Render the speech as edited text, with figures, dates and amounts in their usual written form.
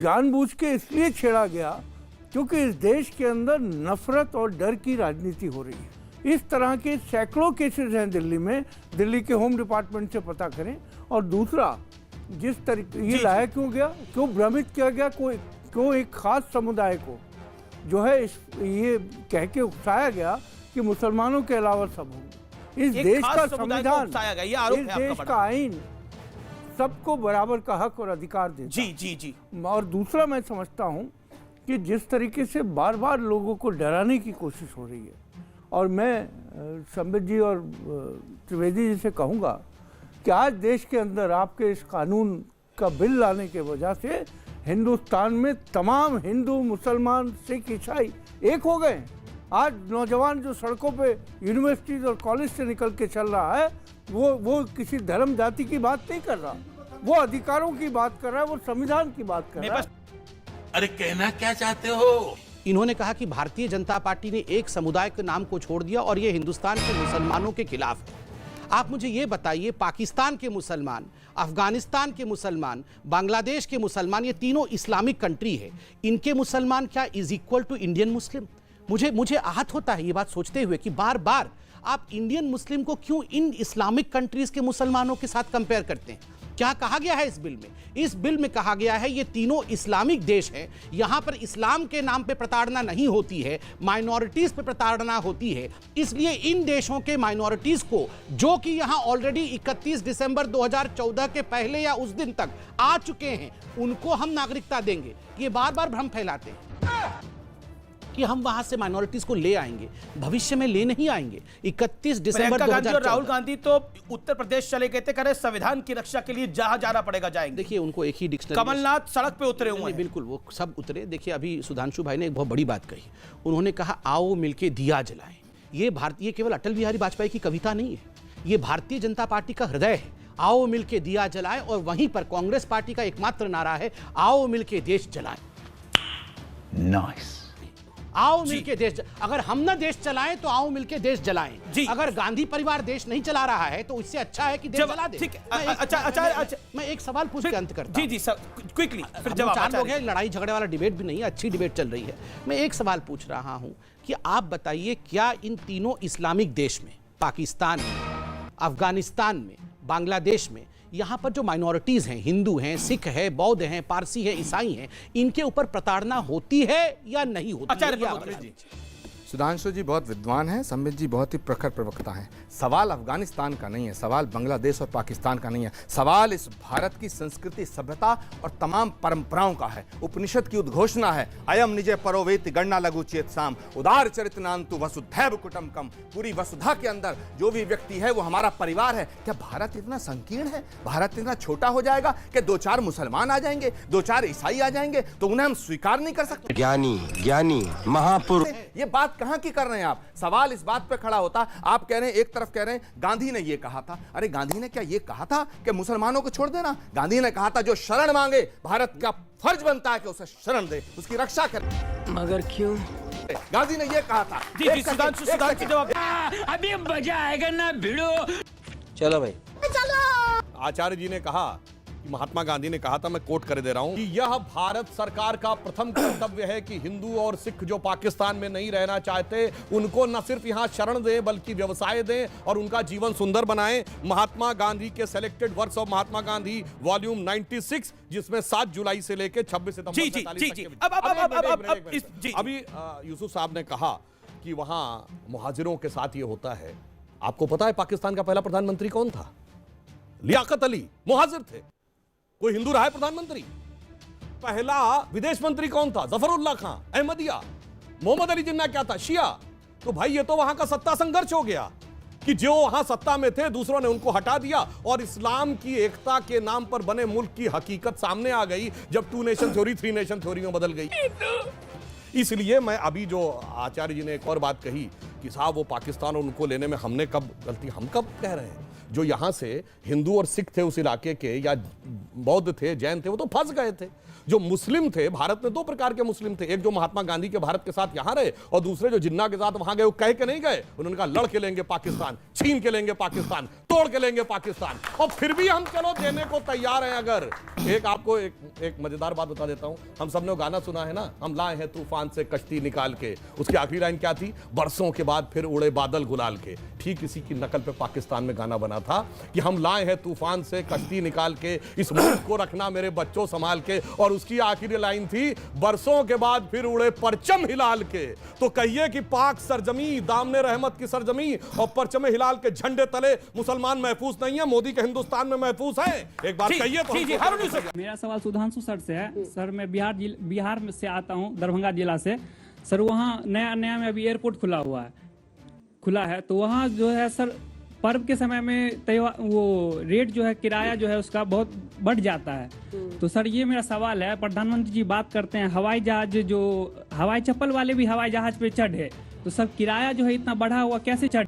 जानबूझ के इसलिए छेड़ा गया क्योंकि इस देश के अंदर नफरत और डर की राजनीति हो रही है। इस तरह के सैकड़ों केसेस हैं दिल्ली में, दिल्ली के होम डिपार्टमेंट से पता करें। और दूसरा, जिस तरीके ये लाया क्यों गया, क्यों भ्रमित किया गया, क्यों एक खास समुदाय को जो है ये कह के उकसाया गया कि मुसलमानों के अलावा सब होंगे। इस देश का संविधान, इस देश का आइन सबको बराबर का हक और अधिकार देता है। जी। और दूसरा, मैं समझता हूं कि जिस तरीके से बार बार लोगों को डराने की कोशिश हो रही है, और मैं संबित जी और त्रिवेदी जी से कहूंगा कि आज देश के अंदर आपके इस कानून का बिल लाने के वजह से हिंदुस्तान में तमाम हिंदू, मुसलमान, सिख, ईसाई एक हो गए। आज नौजवान जो सड़कों पे यूनिवर्सिटीज और कॉलेज से निकल के चल रहा है, वो किसी धर्म जाति की बात नहीं कर रहा, वो अधिकारों की बात कर रहा है, वो संविधान की बात कर रहा है। अरे कहना क्या चाहते हो? इन्होंने कहा कि भारतीय जनता पार्टी ने एक समुदाय के नाम को छोड़ दिया और ये हिंदुस्तान के मुसलमानों के खिलाफ है। आप मुझे ये बताइए, पाकिस्तान के मुसलमान, अफगानिस्तान के मुसलमान, बांग्लादेश के मुसलमान, ये तीनों इस्लामिक कंट्री है, इनके मुसलमान क्या is equal to Indian Muslim? मुझे आहत होता है ये बात सोचते हुए कि बार बार आप इंडियन मुस्लिम को क्यों इन इस्लामिक कंट्रीज के मुसलमानों के साथ कंपेयर करते हैं। क्या कहा गया है इस बिल में? इस बिल में कहा गया है ये तीनों इस्लामिक देश हैं, यहां पर इस्लाम के नाम पे प्रताड़ना नहीं होती है, माइनॉरिटीज पे प्रताड़ना होती है। इसलिए इन देशों के माइनॉरिटीज को, जो कि यहां ऑलरेडी 31 दिसंबर 2014 के पहले या उस दिन तक आ चुके हैं, उनको हम नागरिकता देंगे। ये बार बार भ्रम फैलाते हैं कि हम वहां से माइनॉरिटीज को ले आएंगे, भविष्य में ले नहीं आएंगे। 31 दिसंबर 2014 और राहुल गांधी तो उत्तर प्रदेश चले गए थे, कह रहे संविधान की रक्षा के लिए जहां जाना पड़ेगा जाएंगे। देखिए, उनको एक ही डिक्शनरी, कमलनाथ सड़क पे उतरे हुए हैं। बिल्कुल, वो सब उतरे। देखिए, अभी सुधांशु भाई ने एक बहुत बड़ी बात कही, उन्होंने कहा आओ मिलके दिया जलाएं। ये केवल अटल बिहारी वाजपेयी की कविता नहीं है, ये भारतीय जनता पार्टी का हृदय है। आओ मिलके दिया जलाएं। और वहीं पर कांग्रेस पार्टी का एकमात्र नारा है आओ मिलके देश जलाएं। नाइस। आओ मिलके देश, अगर हम ना देश चलाएं तो आओ मिलके देश जलाएं। अगर गांधी परिवार देश नहीं चला रहा है तो इससे अच्छा है कि देश जला दे। ठीक है, अच्छा, मैं एक सवाल पूछ के अंत करता हूं। जी सर, क्विकली फिर जवाब। 4 लोग हैं, लड़ाई झगड़े वाला डिबेट भी नहीं है, अच्छी डिबेट चल रही है। मैं एक सवाल पूछ रहा हूं कि आप बताइए, क्या इन तीनों इस्लामिक देश में, पाकिस्तान में, अफगानिस्तान में, बांग्लादेश में, यहाँ पर जो माइनॉरिटीज हैं, हिंदू हैं, सिख है, बौद्ध हैं, पारसी है, ईसाई हैं, इनके ऊपर प्रताड़ना होती है या नहीं होती? सुधांशु जी बहुत विद्वान हैं, संबित जी बहुत ही प्रखर प्रवक्ता हैं। सवाल अफगानिस्तान का नहीं है, सवाल बांग्लादेश और पाकिस्तान का नहीं है, सवाल इस भारत की संस्कृति, सभ्यता और तमाम परंपराओं का है। उपनिषद की उद्घोषणा है, अयम निजे परोवेति गणना लघु चेत साम उदार चरितनांतु वसुधैव कुटुंबकम। पूरी वसुधा के अंदर जो भी व्यक्ति है वो हमारा परिवार है। क्या भारत इतना संकीर्ण है? भारत इतना छोटा हो जाएगा कि 2-4 मुसलमान आ जाएंगे, 2-4 ईसाई आ जाएंगे तो उन्हें हम स्वीकार नहीं कर सकते? ज्ञानी महापुरुष, ये बात कहां की कर रहे हैं आप? सवाल इस बात पे खड़ा होता, आप कह रहे हैं, एक तरफ कह रहे हैं गांधी ने ये कहा था। अरे गांधी ने क्या ये कहा था कि मुसलमानों को छोड़ देना? गांधी ने कहा था जो शरण मांगे भारत का फर्ज बनता है कि उसे शरण दे, उसकी रक्षा करे। मगर क्यों? गांधी ने ये कहा था। जी सुधांशु जवाब। अभी मजा आएगा ना भिड़ो। चलो भाई, आचार्य जी ने कहा, महात्मा गांधी ने कहा था, मैं कोट कर दे रहा हूं, कि यह भारत सरकार का प्रथम कर्तव्य है कि हिंदू और सिख जो पाकिस्तान में नहीं रहना चाहते उनको न सिर्फ यहां शरण दें बल्कि व्यवसाय दें और उनका जीवन सुंदर बनाएं। महात्मा गांधी के selected works of Mahatma Gandhi volume 96, जिसमें 7 जुलाई से लेकर 26 सितंबर अभी यूसुफ साहब ने कहा कि वहां मुहाजिरों के साथ ये होता है। आपको पता है पाकिस्तान का पहला प्रधानमंत्री कौन था? लियाकत अली, मुहाजिर थे। कोई हिंदू रहा है प्रधानमंत्री? पहला विदेश मंत्री कौन था? जफरुल्लाह खां, अहमदिया। मोहम्मद अली जिन्ना क्या था? शिया। तो भाई ये तो वहां का सत्ता संघर्ष हो गया कि जो वहां सत्ता में थे दूसरों ने उनको हटा दिया और इस्लाम की एकता के नाम पर बने मुल्क की हकीकत सामने आ गई जब 2 नेशन थ्योरी 3 नेशन थ्योरी में बदल गई। इसलिए मैं अभी जो आचार्य जी ने एक और बात कही कि साहब वो पाकिस्तान और उनको लेने में हमने कब गलती, हम कब कह रहे हैं? जो यहाँ से हिंदू और सिख थे उस इलाके के, या बौद्ध थे, जैन थे, वो तो फंस गए थे। जो मुस्लिम थे, भारत में दो प्रकार के मुस्लिम थे, एक जो महात्मा गांधी के भारत के साथ यहां रहे और दूसरे जो जिन्ना के साथ वहां गए। वो कह के नहीं गए, उन्होंने कहा लड़ के लेंगे पाकिस्तान, छीन के लेंगे पाकिस्तान, तोड़ के लेंगे पाकिस्तान, और फिर भी हम चलो देने को तैयार हैं। अगर एक आपको एक मजेदार बात बता देता हूं, हम सबने गाना सुना है ना, हम लाए हैं तूफान से कश्ती निकाल के, उसकी आखिरी लाइन क्या थी? बरसों के बाद फिर उड़े बादल गुलाल के। ठीक इसी की नकल पे पाकिस्तान में गाना बना था कि हम लाए हैं तूफान से कश्ती निकाल के, इस मुल्क को रखना मेरे बच्चों संभाल के, और उसकी आखिरी लाइन थी बरसों के बाद फिर उड़े परचम हिलाल के। तो कहिए कि पाक सरजमी, दामने रहमत की सरजमी और परचम हिलाल के झंडे तले मुसलमान महफूज नहीं है, मोदी के हिंदुस्तान में महफूज है। एक बात कहिए तो मेरा सवाल सुधांशु सर से है। सर मैं बिहार में से आता हूँ, दरभंगा जिला से। सर वहाँ नया में अभी एयरपोर्ट खुला है, तो वहाँ जो है सर पर्व के समय में वो रेट जो है, किराया जो है उसका बहुत बढ़ जाता है। तो सर ये मेरा सवाल है, प्रधानमंत्री जी बात करते हैं हवाई जहाज, जो हवाई चप्पल वाले भी हवाई जहाज पे चढ़े, तो सर किराया जो है इतना बढ़ा हुआ कैसे चढ़